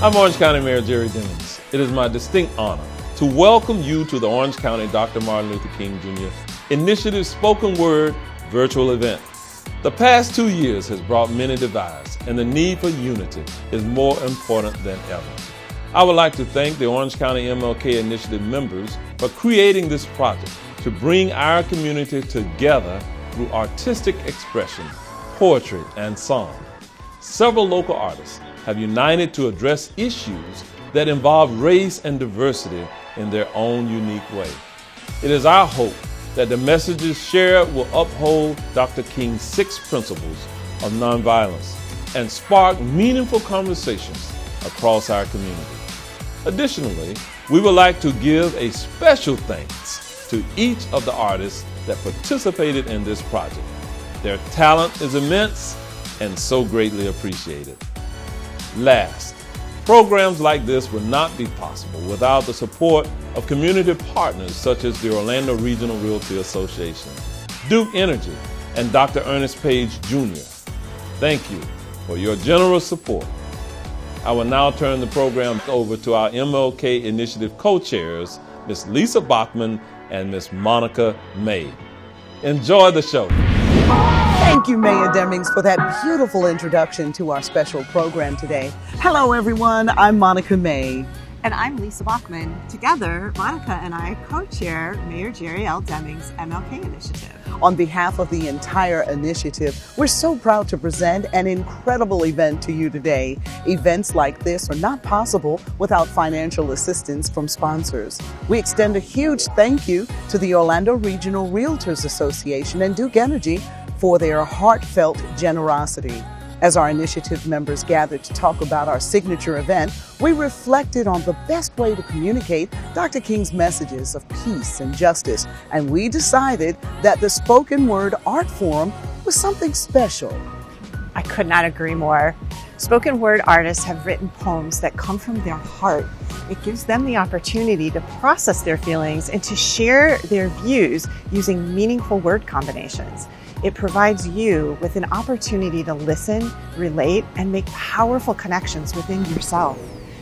I'm Orange County Mayor Jerry Demings. It is my distinct honor to welcome you to the Orange County Dr. Martin Luther King Jr. Initiative Spoken Word virtual event. The past 2 years has brought many divides, and the need for unity is more important than ever. I would like to thank the Orange County MLK Initiative members for creating this project to bring our community together through artistic expression, poetry, and song. Several local artists have united to address issues that involve race and diversity in their own unique way. It is our hope that the messages shared will uphold Dr. King's 6 principles of nonviolence and spark meaningful conversations across our community. Additionally, we would like to give a special thanks to each of the artists that participated in this project. Their talent is immense and so greatly appreciated. Last, programs like this would not be possible without the support of community partners such as the Orlando Regional Realty Association, Duke Energy, and Dr. Ernest Page Jr. Thank you for your generous support. I will now turn the program over to our MLK Initiative co-chairs, Ms. Lisa Bachman and Ms. Monica May. Enjoy the show. Thank you, Mayor Demings, for that beautiful introduction to our special program today. Hello, everyone. I'm Monica May. And I'm Lisa Bachman. Together, Monica and I co-chair Mayor Jerry L. Demings' MLK Initiative. On behalf of the entire initiative, we're so proud to present an incredible event to you today. Events like this are not possible without financial assistance from sponsors. We extend a huge thank you to the Orlando Regional Realtors Association and Duke Energy for their heartfelt generosity. As our initiative members gathered to talk about our signature event, we reflected on the best way to communicate Dr. King's messages of peace and justice, and we decided that the spoken word art form was something special. I could not agree more. Spoken word artists have written poems that come from their heart. It gives them the opportunity to process their feelings and to share their views using meaningful word combinations. It provides you with an opportunity to listen, relate, and make powerful connections within yourself.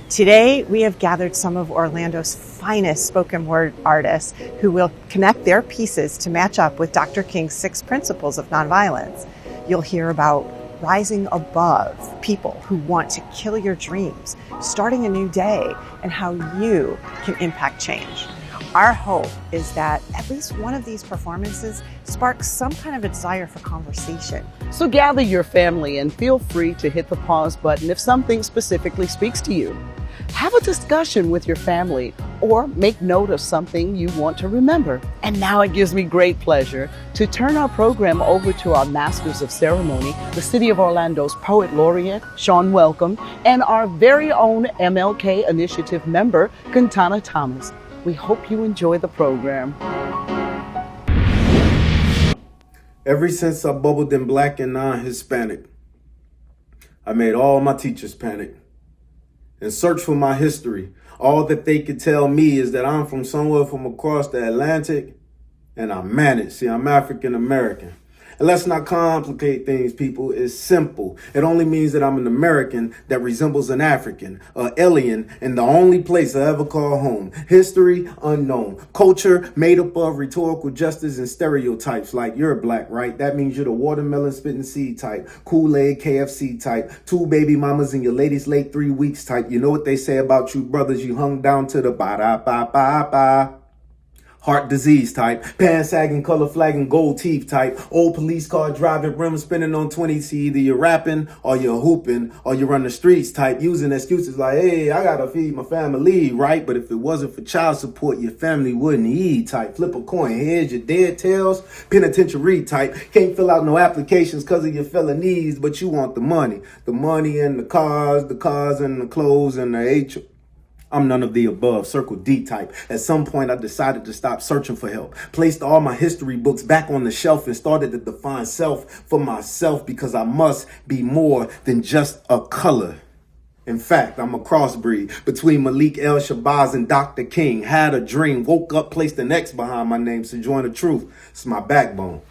Today, we have gathered some of Orlando's finest spoken word artists who will connect their pieces to match up with Dr. King's 6 principles of nonviolence. You'll hear about rising above people who want to kill your dreams, starting a new day, and how you can impact change. Our hope is that at least one of these performances sparks some kind of a desire for conversation. So gather your family and feel free to hit the pause button if something specifically speaks to you. Have a discussion with your family or make note of something you want to remember. And now it gives me great pleasure to turn our program over to our Masters of Ceremony, the City of Orlando's Poet Laureate, Sean Welcome, and our very own MLK Initiative member, Quintana Thomas. We hope you enjoy the program. Ever since I bubbled in black and non-Hispanic, I made all my teachers panic and search for my history. All that they could tell me is that I'm from somewhere from across the Atlantic, and I'm managed. See, I'm African American. And let's not complicate things, people. It's simple. It only means that I'm an American that resembles an African, an alien, in the only place I ever call home. History, unknown. Culture, made up of rhetorical justice and stereotypes, like you're black, right? That means you're the watermelon spitting seed type, Kool-Aid KFC type, 2 baby mamas in your lady's late 3 weeks type. You know what they say about you brothers, you hung down to the ba-da-ba-ba-ba. Heart disease type, pants sagging, color flagging, gold teeth type, old police car driving, rims spinning on 20. See, either you're rapping or you're hooping or you run the streets type, using excuses like, hey, I gotta feed my family, right? But if it wasn't for child support, your family wouldn't eat type. Flip a coin, heads, your dead tails, penitentiary type. Can't fill out no applications because of your felonies, but you want the money and the cars and the clothes and the HR. I'm none of the above, circle D type. At some point, I decided to stop searching for help, placed all my history books back on the shelf and started to define self for myself because I must be more than just a color. In fact, I'm a crossbreed between Malik El Shabazz and Dr. King. Had a dream, woke up, placed an X behind my name, so join the truth. It's my backbone.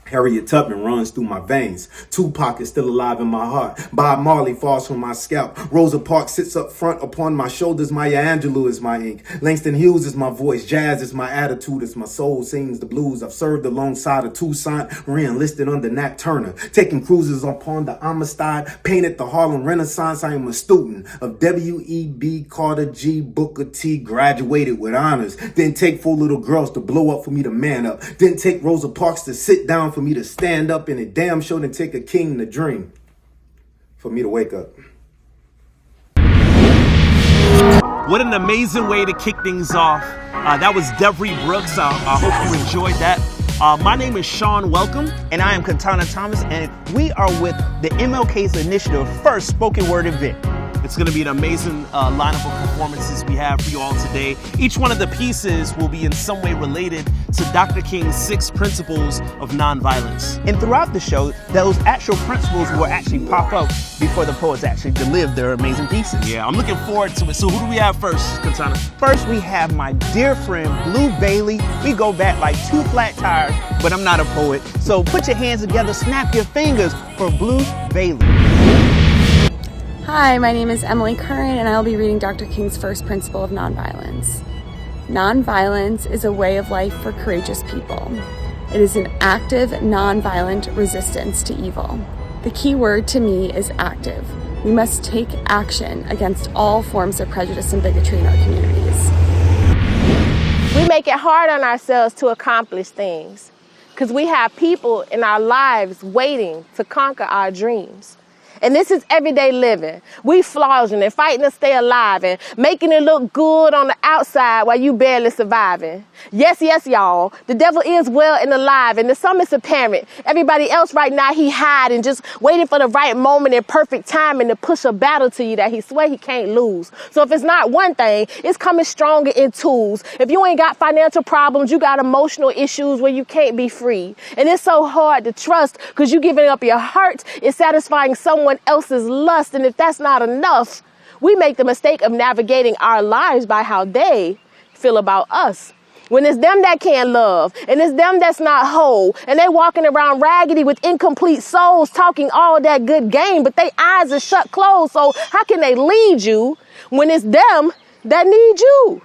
Harriet Tubman runs through my veins. Tupac is still alive in my heart. Bob Marley falls from my scalp. Rosa Parks sits up front upon my shoulders. Maya Angelou is my ink. Langston Hughes is my voice. Jazz is my attitude as my soul sings the blues. I've served alongside of Toussaint, re-enlisted under Nat Turner. Taking cruises upon the Amistad, painted the Harlem Renaissance. I am a student of W.E.B. Carter G. Booker T. Graduated with honors. Didn't take 4 little girls to blow up for me to man up. Didn't take Rosa Parks to sit down for me to stand up, and it damn sure didn't take a king to dream for me to wake up. What an amazing way to kick things off. That was Devery Brooks. I hope you enjoyed that. My name is Sean Welcome. And I am Katana Thomas, and we are with the MLK's Initiative first spoken word event. It's going to be an amazing lineup of performances we have for you all today. Each one of the pieces will be in some way related to Dr. King's 6 principles of nonviolence. And throughout the show, those actual principles will actually pop up before the poets actually deliver their amazing pieces. Yeah, I'm looking forward to it. So who do we have first, Katana? First, we have my dear friend, Blue Bailey. We go back like 2 flat tires, but I'm not a poet. So put your hands together, snap your fingers for Blue Bailey. Hi, my name is Emily Curran, and I'll be reading Dr. King's first principle of nonviolence. Nonviolence is a way of life for courageous people. It is an active, nonviolent resistance to evil. The key word to me is active. We must take action against all forms of prejudice and bigotry in our communities. We make it hard on ourselves to accomplish things because we have people in our lives waiting to conquer our dreams. And this is everyday living. We flogging and fighting to stay alive and making it look good on the outside while you barely surviving. Yes, y'all. The devil is well and alive, and to some it's apparent. Everybody else right now, he hiding, just waiting for the right moment and perfect timing to push a battle to you that he swear he can't lose. So if it's not one thing, it's coming stronger in twos. If you ain't got financial problems, you got emotional issues where you can't be free. And it's so hard to trust because you giving up your heart is satisfying someone else's lust, and if that's not enough, we make the mistake of navigating our lives by how they feel about us. When it's them that can't love, and it's them that's not whole, and they walking around raggedy with incomplete souls talking all that good game, but they eyes are shut closed, so how can they lead you when it's them that need you?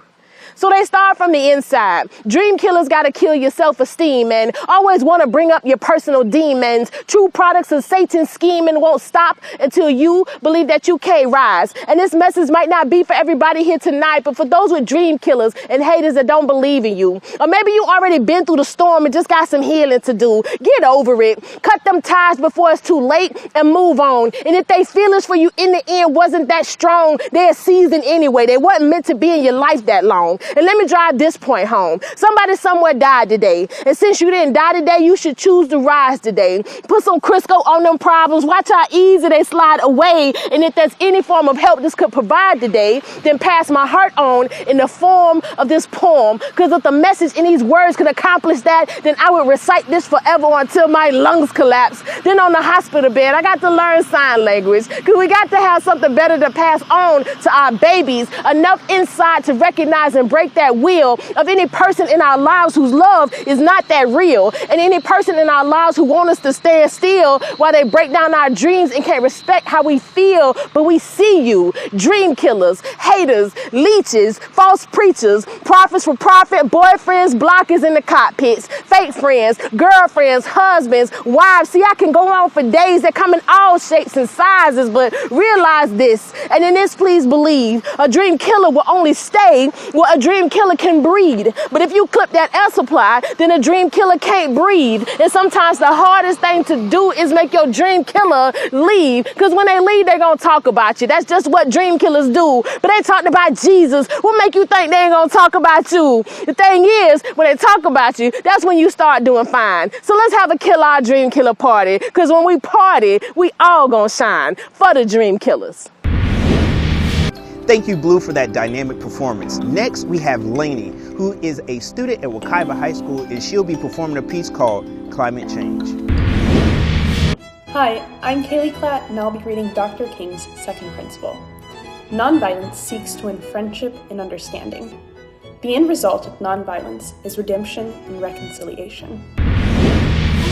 So they start from the inside. Dream killers got to kill your self-esteem and always want to bring up your personal demons. True products of Satan's scheme and won't stop until you believe that you can't rise. And this message might not be for everybody here tonight, but for those with dream killers and haters that don't believe in you. Or maybe you already been through the storm and just got some healing to do. Get over it. Cut them ties before it's too late and move on. And if they feelings for you in the end wasn't that strong, they're seasoned anyway. They wasn't meant to be in your life that long. And let me drive this point home. Somebody somewhere died today. And since you didn't die today, you should choose to rise today. Put some Crisco on them problems. Watch how easy they slide away. And if there's any form of help this could provide today, then pass my heart on in the form of this poem. Because if the message in these words could accomplish that, then I would recite this forever until my lungs collapse. Then on the hospital bed, I got to learn sign language. Because we got to have something better to pass on to our babies. Enough insight to recognize and break that will of any person in our lives whose love is not that real, and any person in our lives who want us to stand still while they break down our dreams and can't respect how we feel. But we see you, dream killers, haters, leeches, false preachers, prophets for profit, boyfriends, blockers in the cockpits, fake friends, girlfriends, husbands, wives. See, I can go on for days that come in all shapes and sizes, but realize this, and in this please believe, a dream killer will only stay where a dream killer can breed. But if you clip that air supply, then a dream killer can't breathe. And sometimes the hardest thing to do is make your dream killer leave. Because when they leave, they're going to talk about you. That's just what dream killers do. But they talked about Jesus. What make you think they ain't going to talk about you? The thing is, when they talk about you, that's when you start doing fine. So let's have a kill our dream killer party. Because when we party, we all going to shine for the dream killers. Thank you, Blue, for that dynamic performance. Next, we have Lainey, who is a student at Wekiva High School, and she'll be performing a piece called Climate Change. Hi, I'm Kaylee Klatt, and I'll be reading Dr. King's second principle. Nonviolence seeks to win friendship and understanding. The end result of nonviolence is redemption and reconciliation.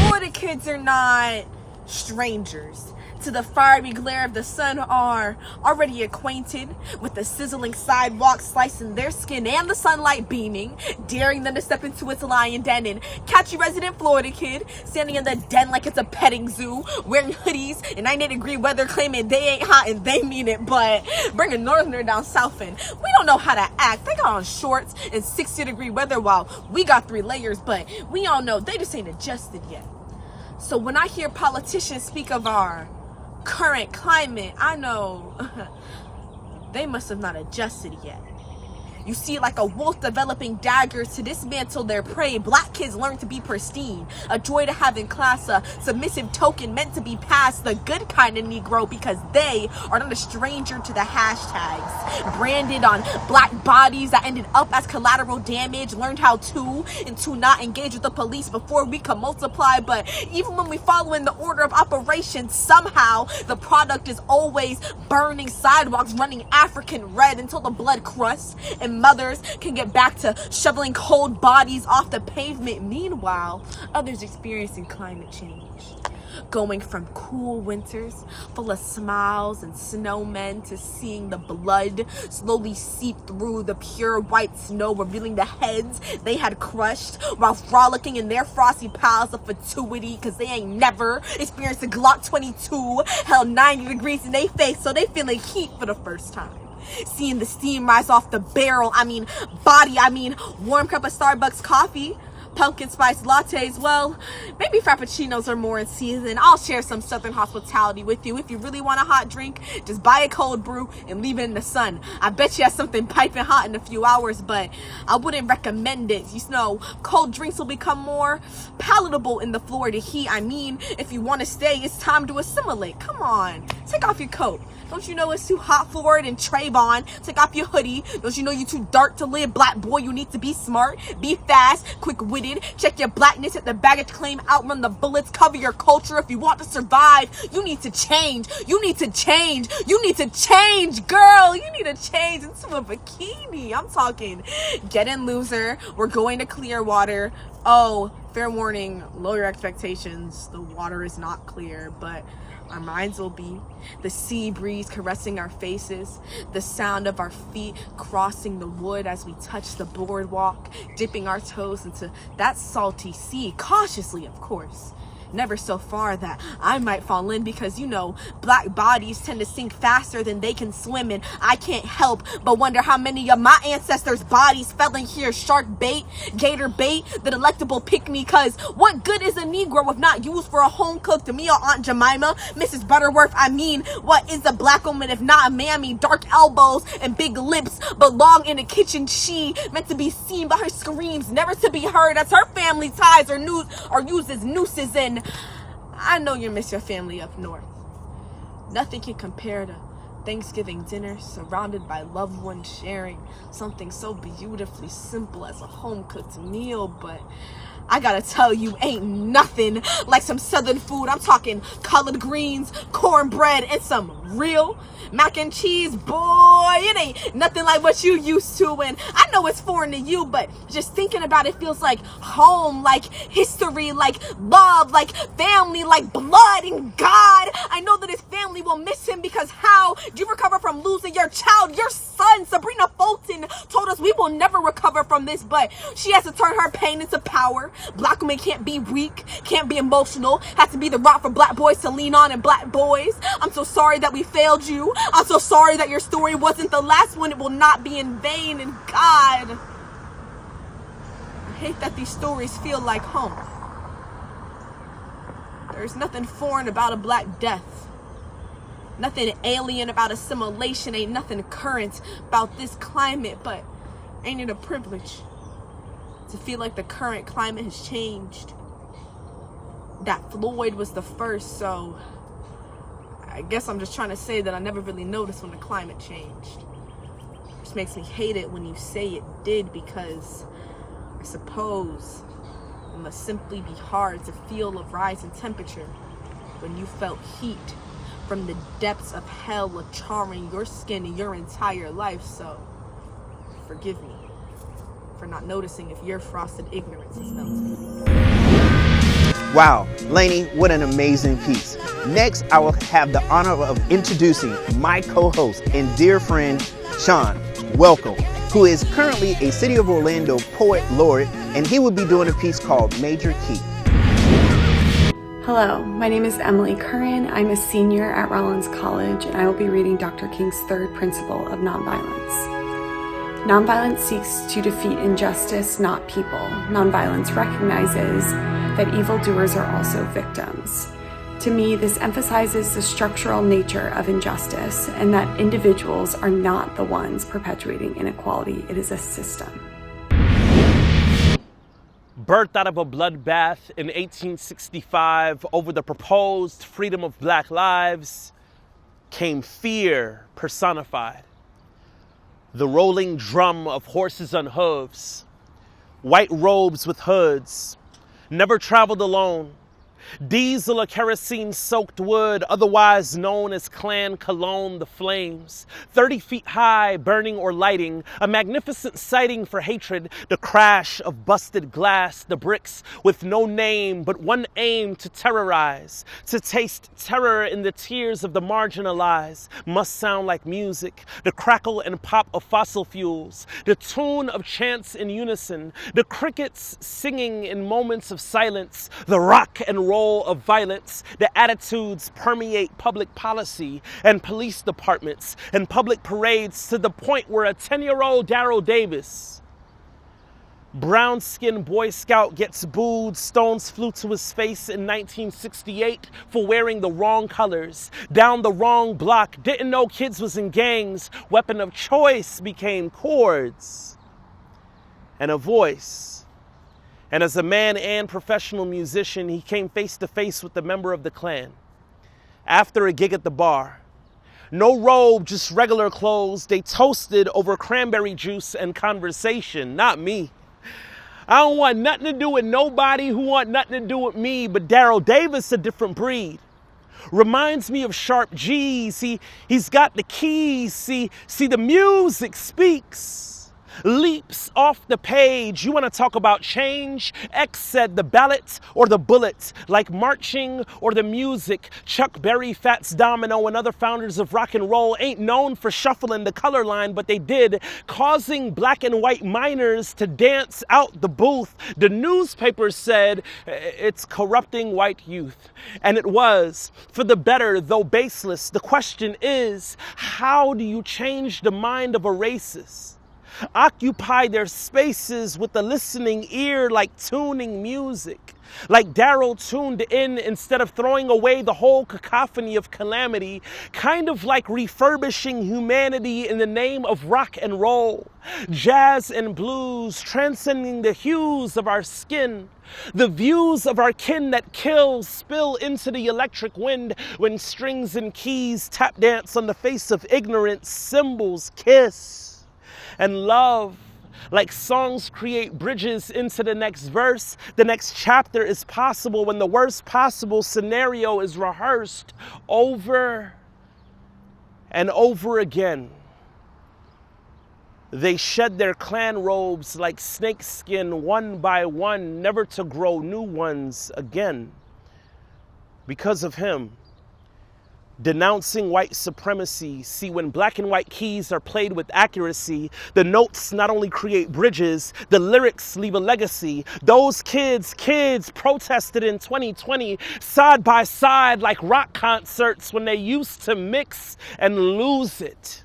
More to kids are not strangers to the fiery glare of the sun, are already acquainted with the sizzling sidewalk slicing their skin and the sunlight beaming, daring them to step into its lion den. And catch you resident Florida kid standing in the den like it's a petting zoo, wearing hoodies in 98-degree weather, claiming they ain't hot and they mean it, but bring a northerner down south and we don't know how to act. They got on shorts in 60-degree weather while we got 3 layers, but we all know they just ain't adjusted yet. So when I hear politicians speak of our current climate, I know they must have not adjusted yet. You see, like a wolf developing daggers to dismantle their prey, black kids learn to be pristine, a joy to have in class, a submissive token meant to be passed, the good kind of Negro, because they are not a stranger to the hashtags branded on black bodies that ended up as collateral damage, learned how to and to not engage with the police before we can multiply. But even when we follow in the order of operations, somehow the product is always burning sidewalks, running African red until the blood crusts and mothers can get back to shoveling cold bodies off the pavement. Meanwhile, others experiencing climate change, going from cool winters full of smiles and snowmen to seeing the blood slowly seep through the pure white snow, revealing the heads they had crushed while frolicking in their frosty piles of fatuity, because they ain't never experienced a Glock 22 held 90 degrees in their face, so they feeling heat for the first time. Seeing the steam rise off the barrel, warm cup of Starbucks coffee, pumpkin spice lattes, well, maybe frappuccinos are more in season. I'll share some southern hospitality with you. If you really want a hot drink, just buy a cold brew and leave it in the sun. I bet you have something piping hot in a few hours, but I wouldn't recommend it. You know, cold drinks will become more palatable in the Florida heat. If you want to stay, it's time to assimilate. Come on, take off your coat. Don't you know it's too hot for it? And Trayvon, take off your hoodie. Don't you know you too dark to live? Black boy, you need to be smart, be fast, quick-witted. Check your blackness at the baggage claim, outrun the bullets, cover your culture. If you want to survive, you need to change. You need to change. You need to change, girl. You need to change into a bikini. I'm talking get in, loser. We're going to Clearwater. Oh, fair warning, lower your expectations. The water is not clear, but our minds will be. The sea breeze caressing our faces, the sound of our feet crossing the wood as we touch the boardwalk, dipping our toes into that salty sea, cautiously, of course. Never so far that I might fall in, because black bodies tend to sink faster than they can swim, and I can't help but wonder how many of my ancestors' bodies fell in here. Shark bait, gator bait, the delectable pick-me, cause what good is a Negro if not used for a home-cooked meal? Aunt Jemima, Mrs. Butterworth, what is a black woman if not a mammy? Dark elbows and big lips belong in the kitchen. She meant to be seen by her screams, never to be heard, as her family ties are used as nooses. And I know you miss your family up north. Nothing can compare to Thanksgiving dinner surrounded by loved ones sharing something so beautifully simple as a home-cooked meal, but I gotta tell you, ain't nothing like some southern food. I'm talking collard greens, cornbread, and some real mac and cheese. Boy, it ain't nothing like what you used to. And I know it's foreign to you, but just thinking about it feels like home, like history, like love, like family, like blood. And God, I know that his family will miss him, because how do you recover from losing your child? Your son, Sabrina Fulton, told us we will never recover from this, but she has to turn her pain into power. Black women can't be weak, can't be emotional, has to be the rock for black boys to lean on and black boys. I'm so sorry that we failed you. I'm so sorry that your story wasn't the last one. It will not be in vain. And God, I hate that these stories feel like home. There's nothing foreign about a black death. Nothing alien about assimilation. Ain't nothing current about this climate, but ain't it a privilege to feel like the current climate has changed? That Floyd was the first, so I guess I'm just trying to say that I never really noticed when the climate changed. Which makes me hate it when you say it did, because I suppose it must simply be hard to feel a rise in temperature when you felt heat from the depths of hell charring your skin your entire life. So forgive me for not noticing if your frosted ignorance is melting. Wow, Lainey, what an amazing piece. Next, I will have the honor of introducing my co-host and dear friend, Sean. Welcome, who is currently a City of Orlando Poet Laureate, and he will be doing a piece called Major Key. Hello, my name is Emily Curran. I'm a senior at Rollins College, and I will be reading Dr. King's third principle of nonviolence. Nonviolence seeks to defeat injustice, not people. Nonviolence recognizes that evildoers are also victims. To me, this emphasizes the structural nature of injustice and that individuals are not the ones perpetuating inequality. It is a system. Birthed out of a bloodbath in 1865 over the proposed freedom of black lives came fear personified. The rolling drum of horses on hooves, white robes with hoods, never traveled alone. Diesel or kerosene-soaked wood, otherwise known as Klan cologne, the flames, 30 feet high, burning or lighting, a magnificent sighting for hatred, the crash of busted glass, the bricks with no name but one aim to terrorize, to taste terror in the tears of the marginalized, must sound like music, the crackle and pop of fossil fuels, the tune of chants in unison, the crickets singing in moments of silence, the rock and roll of violence, the attitudes permeate public policy and police departments and public parades to the point where a 10-year-old Daryl Davis, brown-skinned Boy Scout, gets booed, stones flew to his face in 1968 for wearing the wrong colors, down the wrong block, didn't know kids was in gangs, weapon of choice became chords and a voice. And as a man and professional musician, he came face to face with a member of the Klan. After a gig at the bar, no robe, just regular clothes, they toasted over cranberry juice and conversation, not me. I don't want nothing to do with nobody who want nothing to do with me, but Daryl Davis, a different breed. Reminds me of Sharp G's. He's got the keys. See, the music speaks. Leaps off the page. You want to talk about change? X said the ballot or the bullet, like marching or the music. Chuck Berry, Fats Domino, and other founders of rock and roll ain't known for shuffling the color line, but they did, causing black and white minors to dance out the booth. The newspapers said it's corrupting white youth. And it was, for the better, though baseless. The question is, how do you change the mind of a racist? Occupy their spaces with a listening ear, like tuning music, like Daryl tuned in instead of throwing away the whole cacophony of calamity, kind of like refurbishing humanity in the name of rock and roll, jazz and blues, transcending the hues of our skin. The views of our kin that kill spill into the electric wind when strings and keys tap dance on the face of ignorance, cymbals kiss. And love, like songs create bridges into the next verse. The next chapter is possible when the worst possible scenario is rehearsed over and over again. They shed their Klan robes like snakeskin one by one, never to grow new ones again. Because of him. Denouncing white supremacy. See, when black and white keys are played with accuracy, the notes not only create bridges, the lyrics leave a legacy. Those kids protested in 2020 side by side like rock concerts when they used to mix and lose it.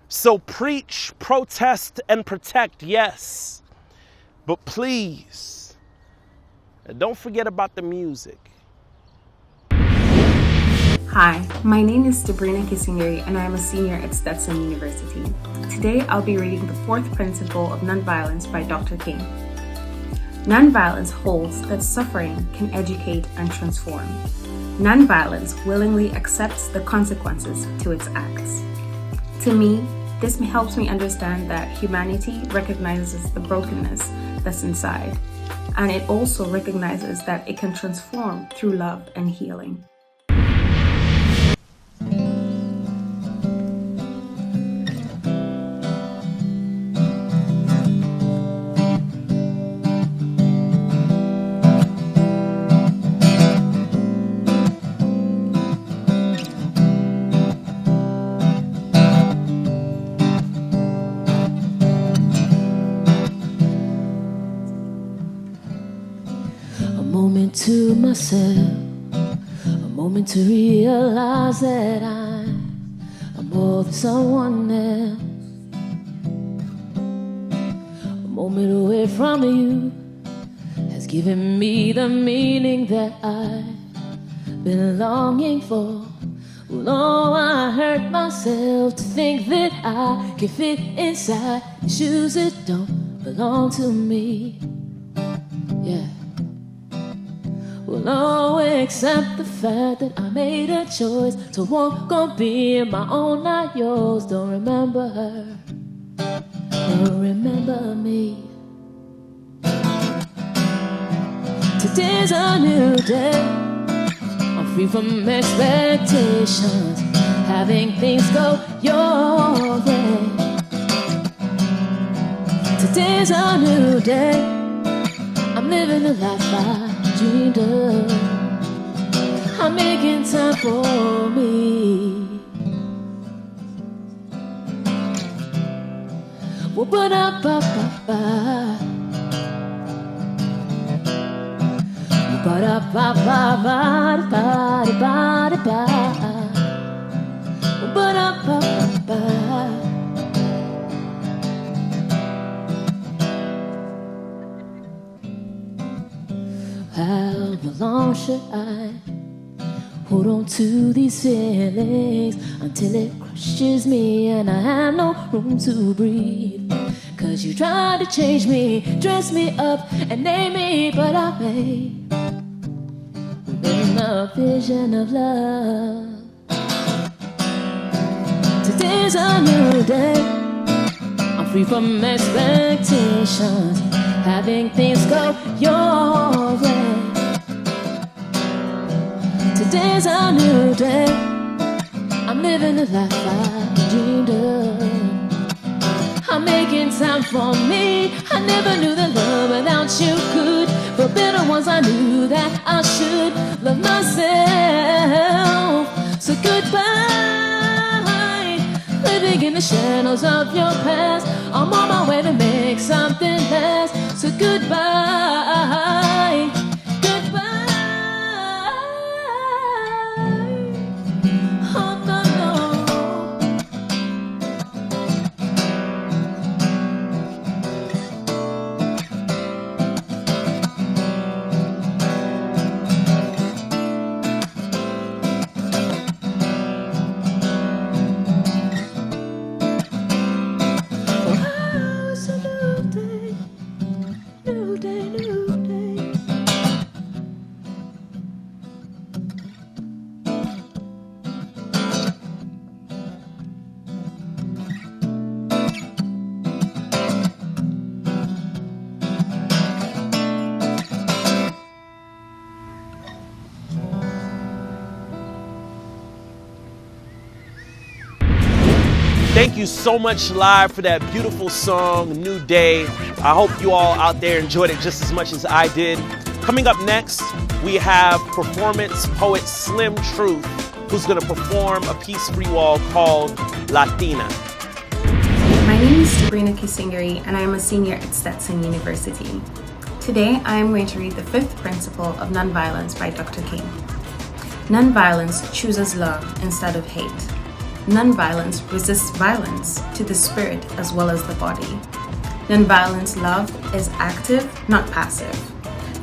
So preach, protest, and protect, yes. But please, don't forget about the music. Hi, my name is Sabrina Kisingeri and I am a senior at Stetson University. Today I'll be reading the fourth principle of nonviolence by Dr. King. Nonviolence holds that suffering can educate and transform. Nonviolence willingly accepts the consequences to its acts. To me, this helps me understand that humanity recognizes the brokenness that's inside, and it also recognizes that it can transform through love and healing. moment to myself, a moment to realize that I'm more than someone else. A moment away from you has given me the meaning that I've been longing for. Oh, I hurt myself to think that I can fit inside the shoes that don't belong to me. Yeah. Well, oh, accept the fact that I made a choice to walk on being my own, not yours. Don't remember her, don't remember me. Today's a new day, I'm free from expectations, having things go your way. Today's a new day, I'm living the life I dreamed of. I'm making time for me. Well, ba-da-ba-ba-ba. Ba-da-ba-ba-ba-ba-ba-ba-ba. Ba-da-ba-ba-ba. How long should I hold on to these feelings until it crushes me and I have no room to breathe? 'Cause you try to change me, dress me up and name me, but I made within a vision of love. Today's a new day, I'm free from expectations, having things go your way. Today's a new day, I'm living the life I dreamed of. I'm making time for me. I never knew that love without you could. For better ones I knew that I should love myself. So goodbye, living in the shadows of your past. I'm on my way to make something last. So goodbye, goodbye. Oh no, no. Thank you so much, Live, for that beautiful song, New Day. I hope you all out there enjoyed it just as much as I did. Coming up next, we have performance poet Slim Truth, who's going to perform a piece for you all called Latina. My name is Sabrina Kisingari, and I am a senior at Stetson University. Today, I am going to read the 5th principle of nonviolence by Dr. King. Nonviolence chooses love instead of hate. Nonviolence resists violence to the spirit as well as the body. Nonviolence love is active, not passive.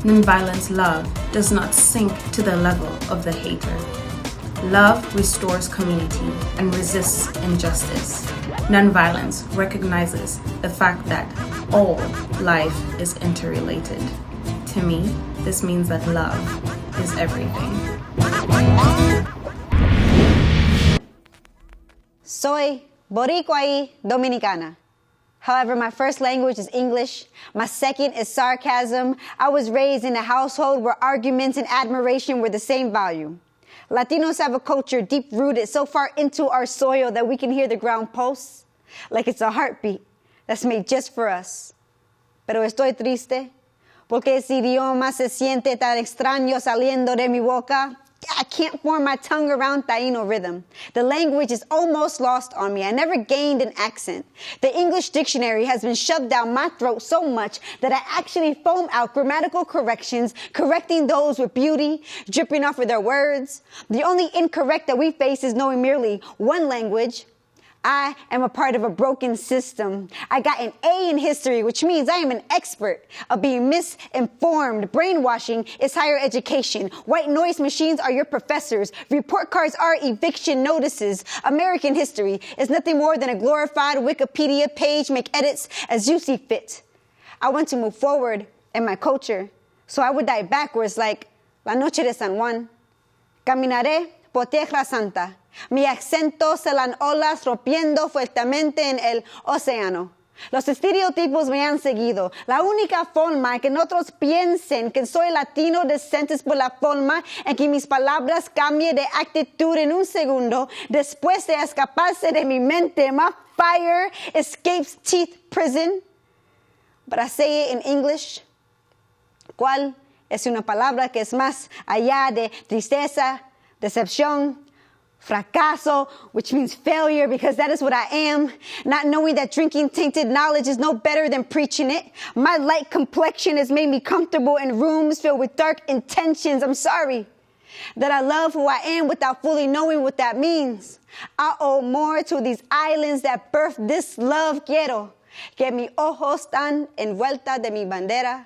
Nonviolence love does not sink to the level of the hater. Love restores community and resists injustice. Nonviolence recognizes the fact that all life is interrelated. To me, this means that love is everything. Soy Boricua y Dominicana. However, my first language is English. My second is sarcasm. I was raised in a household where arguments and admiration were the same value. Latinos have a culture deep-rooted so far into our soil that we can hear the ground pulse like it's a heartbeat that's made just for us. Pero estoy triste porque ese idioma se siente tan extraño saliendo de mi boca. I can't form my tongue around Taino rhythm. The language is almost lost on me. I never gained an accent. The English dictionary has been shoved down my throat so much that I actually foam out grammatical corrections, correcting those with beauty, dripping off of their words. The only incorrect that we face is knowing merely one language. I am a part of a broken system. I got an A in history, which means I am an expert of being misinformed. Brainwashing is higher education. White noise machines are your professors. Report cards are eviction notices. American history is nothing more than a glorified Wikipedia page. Make edits as you see fit. I want to move forward in my culture, so I would die backwards like La Noche de San Juan. Caminaré por tierra santa. Mi acento se las olas rompiendo fuertemente en el océano. Los estereotipos me han seguido. La única forma que otros piensen que soy latino decente es por la forma en que mis palabras cambien de actitud en un segundo después de escaparse de mi mente. My fire escapes teeth prison. But I say it in English. ¿Cuál es una palabra que es más allá de tristeza, decepción, fracaso, which means failure, because that is what I am. Not knowing that drinking tainted knowledge is no better than preaching it. My light complexion has made me comfortable in rooms filled with dark intentions. I'm sorry that I love who I am without fully knowing what that means. I owe more to these islands that birthed this love. Quiero que mis ojos están envueltas de mi bandera.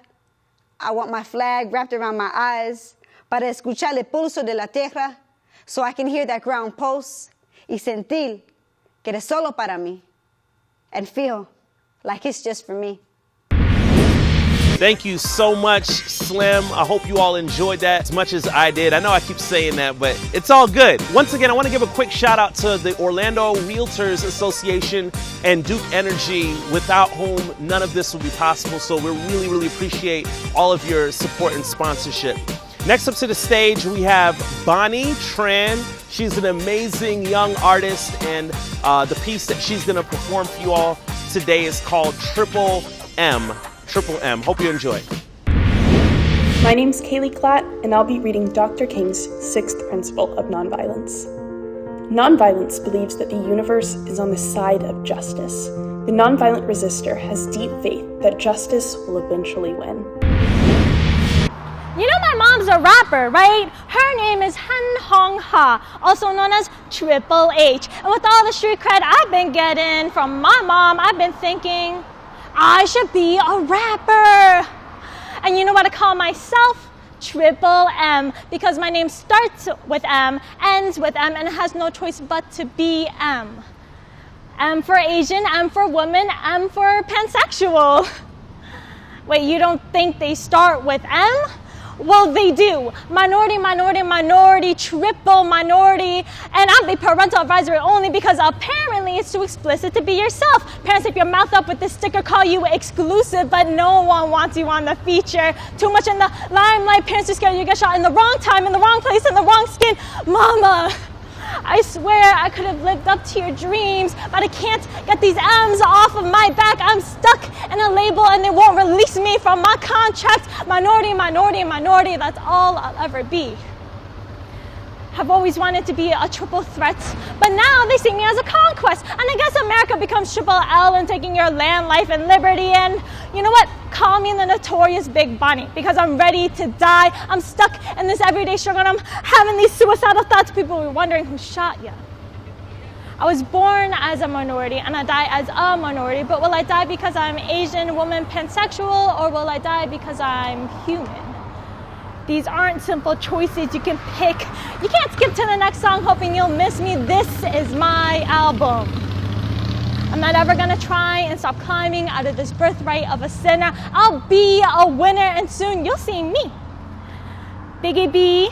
I want my flag wrapped around my eyes para escuchar el pulso de la tierra, so I can hear that ground pulse y sentir que es solo para mí and feel like it's just for me. Thank you so much, Slim. I hope you all enjoyed that as much as I did. I know I keep saying that, but it's all good. Once again, I want to give a quick shout out to the Orlando Realtors Association and Duke Energy, without whom none of this would be possible. So we really, really appreciate all of your support and sponsorship. Next up to the stage, we have Bonnie Tran. She's an amazing young artist, and the piece that she's going to perform for you all today is called Triple M. Triple M. Hope you enjoy. My name's Kaylee Klatt, and I'll be reading Dr. King's sixth principle of nonviolence. Nonviolence believes that the universe is on the side of justice. The nonviolent resistor has deep faith that justice will eventually win. You know my mom's a rapper, right? Her name is Han Hong Ha, also known as Triple H. And with all the street cred I've been getting from my mom, I've been thinking I should be a rapper. And you know what I call myself? Triple M, because my name starts with M, ends with M, and it has no choice but to be M. M for Asian, M for woman, M for pansexual. Wait, you don't think they start with M? Well, they do. Minority, minority, minority, triple minority. And I'm the parental advisory only because apparently it's too explicit to be yourself. Parents tape your mouth up with this sticker, call you exclusive, but no one wants you on the feature. Too much in the limelight. Parents are scared you get shot in the wrong time, in the wrong place, in the wrong skin. Mama, I swear I could have lived up to your dreams, but I can't get these M's off of my back. I'm stuck in a label and they won't release me from my contract. Minority, minority, minority, that's all I'll ever be. I've always wanted to be a triple threat, but now they see me as a conquest. And I guess America becomes Triple L and taking your land, life, and liberty. And you know what? Call me the notorious Big Bonnie, because I'm ready to die. I'm stuck in this everyday struggle and I'm having these suicidal thoughts. People were wondering who shot you. I was born as a minority and I die as a minority, but will I die because I'm Asian, woman, pansexual, or will I die because I'm human? These aren't simple choices you can pick. You can't skip to the next song hoping you'll miss me. This is my album. I'm not ever gonna try and stop climbing out of this birthright of a sinner. I'll be a winner and soon you'll see me. Biggie B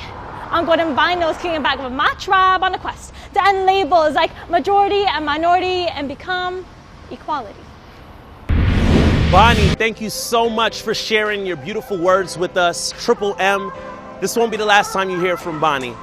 on golden vinyls, kicking back with my tribe on a quest to end labels like majority and minority and become equality. Bonnie, thank you so much for sharing your beautiful words with us. Triple M, this won't be the last time you hear from Bonnie.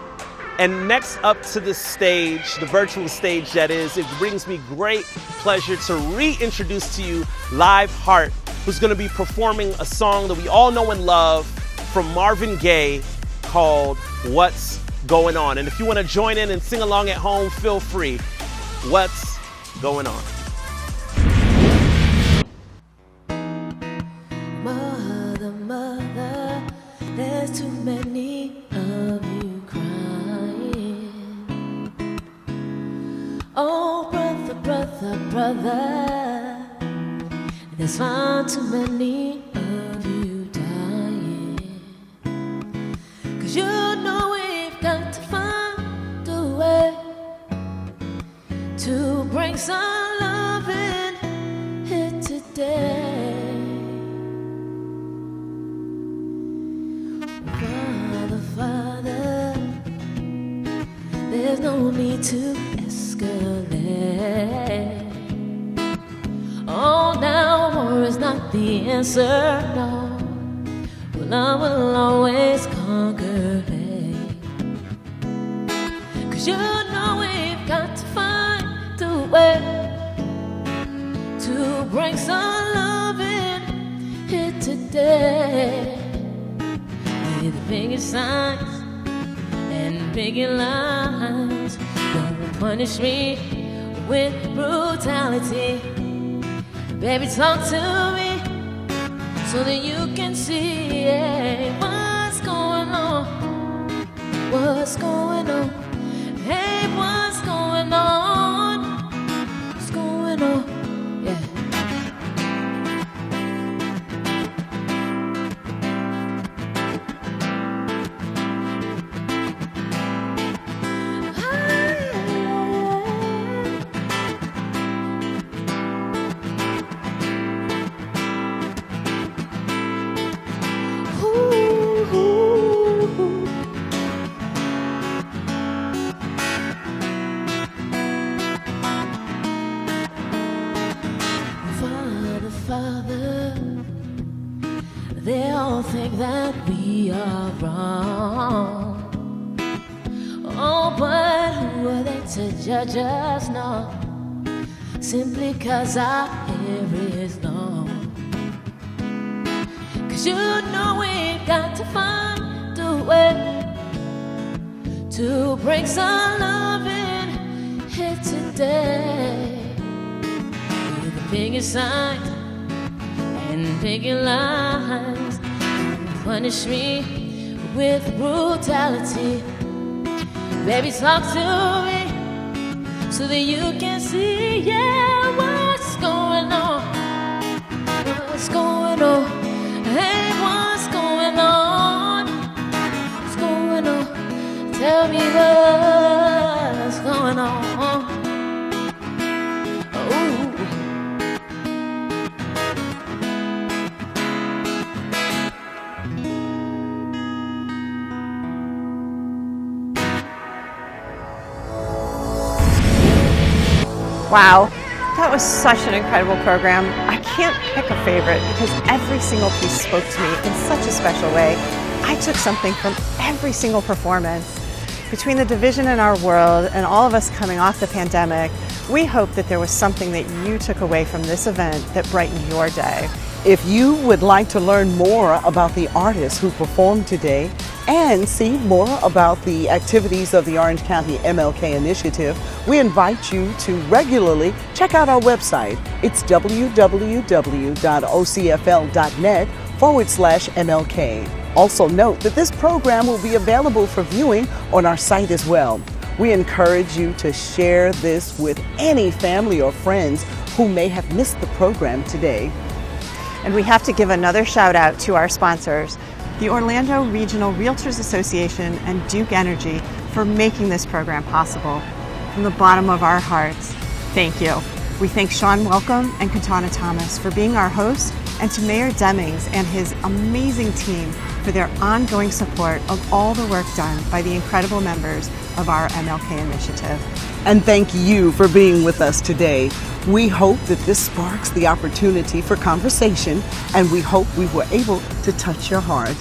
And next up to the stage, the virtual stage that is, it brings me great pleasure to reintroduce to you Live Heart, who's going to be performing a song that we all know and love from Marvin Gaye called What's going on? And if you want to join in and sing along at home, feel free. What's going on? Mother, mother, there's too many of you crying. Oh, brother, brother, brother, there's far too many of you dying. 'Cause you know we've got to find a way to bring some love in here today. Father, Father, there's no need to escalate. Oh, now war is not the answer, no. Well, love will always conquer hate. 'Cause you know we've got to find a way to bring some love in here today. With the biggest signs and bigger lines, don't punish me with brutality. Baby, talk to me so that you can see what's going on. What's going on? Hey, what's going on? What's going on? Yeah. Father, they all think that we are wrong. Oh, but who are they to judge us? No, simply 'cause our hair is long. 'Cause you know we've got to find a way to bring some love in here today. With the biggest signs and bigger lines, punish me with brutality. Baby, talk to me so that you can see, what's going on? What's going on? Hey, what's going on? What's going on? Tell me what's going on. Wow, that was such an incredible program. I can't pick a favorite because every single piece spoke to me in such a special way. I took something from every single performance. Between the division in our world and all of us coming off the pandemic, we hope that there was something that you took away from this event that brightened your day. If you would like to learn more about the artists who performed today and see more about the activities of the Orange County MLK Initiative, we invite you to regularly check out our website. It's www.ocfl.net/MLK. Also note that this program will be available for viewing on our site as well. We encourage you to share this with any family or friends who may have missed the program today. And we have to give another shout out to our sponsors, the Orlando Regional Realtors Association and Duke Energy, for making this program possible. From the bottom of our hearts, thank you. We thank Sean Welcome and Katana Thomas for being our hosts, and to Mayor Demings and his amazing team for their ongoing support of all the work done by the incredible members of our MLK initiative. And thank you for being with us today. We hope that this sparks the opportunity for conversation, and we hope we were able to touch your heart.